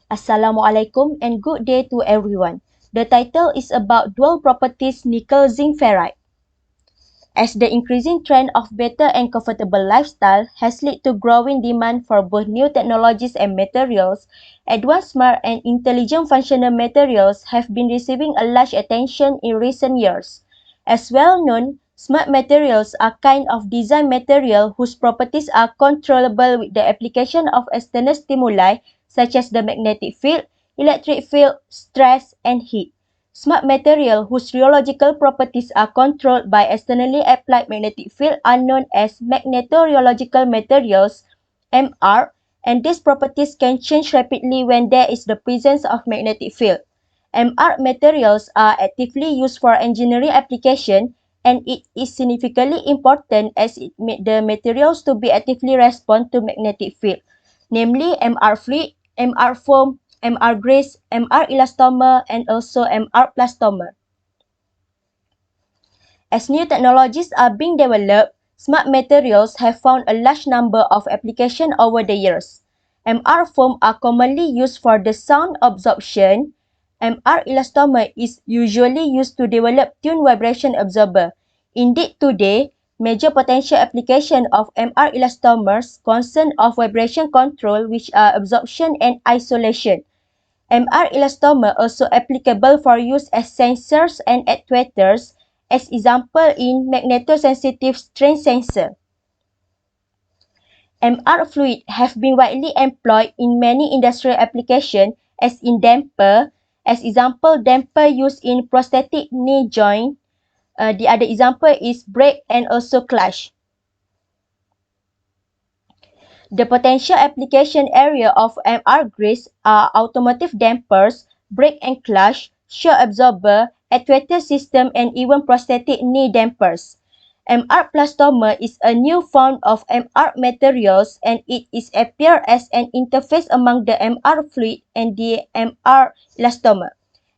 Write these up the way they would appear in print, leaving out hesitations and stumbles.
Assalamualaikum and good day to everyone. The title is about dual properties nickel zinc ferrite. As the increasing trend of better and comfortable lifestyle has led to growing demand for both new technologies and materials, advanced smart and intelligent functional materials have been receiving a large attention in recent years. As well known, smart materials are kind of design material whose properties are controllable with the application of external stimuli such as the magnetic field, electric field, stress, and heat. Smart material whose rheological properties are controlled by externally applied magnetic field are known as magnetorheological materials, MR, and these properties can change rapidly when there is the presence of magnetic field. MR materials are actively used for engineering application, and it is significantly important as it makes the materials to be actively respond to magnetic field, namely MR fluid, MR foam, MR grease, MR elastomer, and also MR plastomer. As new technologies are being developed, smart materials have found a large number of applications over the years. MR foam are commonly used for the sound absorption. MR elastomer is usually used to develop tune vibration absorber. Indeed, today, major potential application of MR elastomers concern of vibration control, which are absorption and isolation. MR elastomer also applicable for use as sensors and actuators, as example in magnetosensitive strain sensor. MR fluid have been widely employed in many industrial applications as in damper, as example damper used in prosthetic knee joint. The other example is brake and also clutch. The potential application area of MR grease are automotive dampers, brake and clutch, shock absorber, actuator system, and even prosthetic knee dampers. MR plastomer is a new form of MR materials, and it is appear as an interface among the MR fluid and the MR elastomer.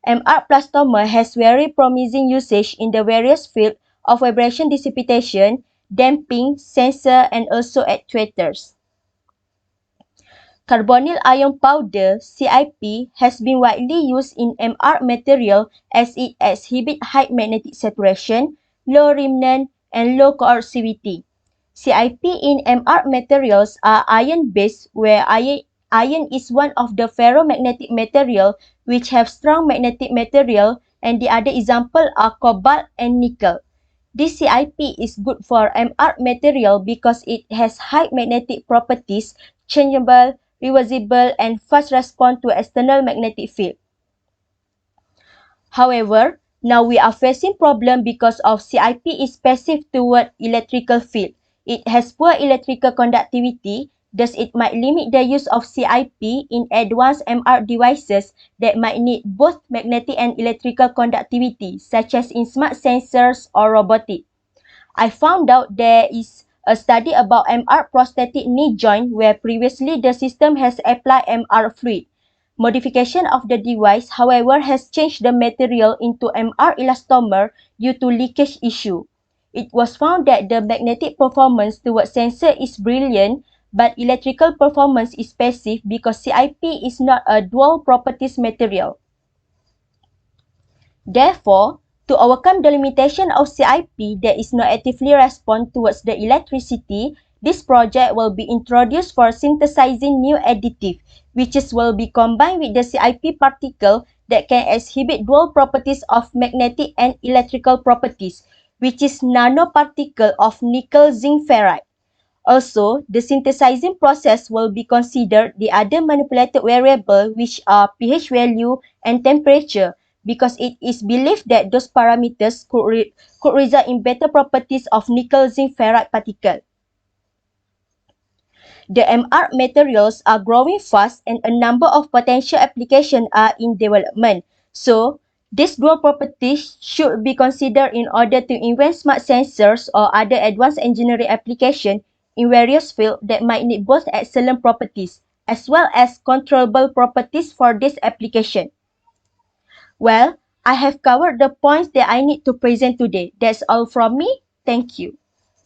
MR plastomer has very promising usage in the various fields of vibration dissipation, damping, sensor, and also actuators. Carbonyl ion powder, CIP, has been widely used in MR material as it exhibits high magnetic saturation, low remnant, and low coercivity. CIP in MR materials are iron-based, where iron is one of the ferromagnetic material which have strong magnetic material, and the other example are cobalt and nickel. This CIP is good for MR material because it has high magnetic properties, changeable, reversible, and fast response to external magnetic field. However, now we are facing problem because of CIP is passive toward electrical field. It has poor electrical conductivity, thus it might limit the use of CIP in advanced MR devices that might need both magnetic and electrical conductivity, such as in smart sensors or robotics. I found out there is a study about MR prosthetic knee joint where previously the system has applied MR fluid. Modification of the device, however, has changed the material into MR elastomer due to leakage issue. It was found that the magnetic performance towards sensor is brilliant, but electrical performance is passive because CIP is not a dual properties material. Therefore, to overcome the limitation of CIP that is not actively respond towards the electricity, this project will be introduced for synthesizing new additive, which will be combined with the CIP particle that can exhibit dual properties of magnetic and electrical properties, which is nanoparticle of nickel zinc ferrite. Also, the synthesizing process will be considered the other manipulated variable which are pH value and temperature, because it is believed that those parameters could result in better properties of nickel zinc ferrite particle. The MR materials are growing fast and a number of potential applications are in development. So, these dual properties should be considered in order to invent smart sensors or other advanced engineering applications in various fields that might need both excellent properties as well as controllable properties for this application. Well, I have covered the points that I need to present today. That's all from me. Thank you.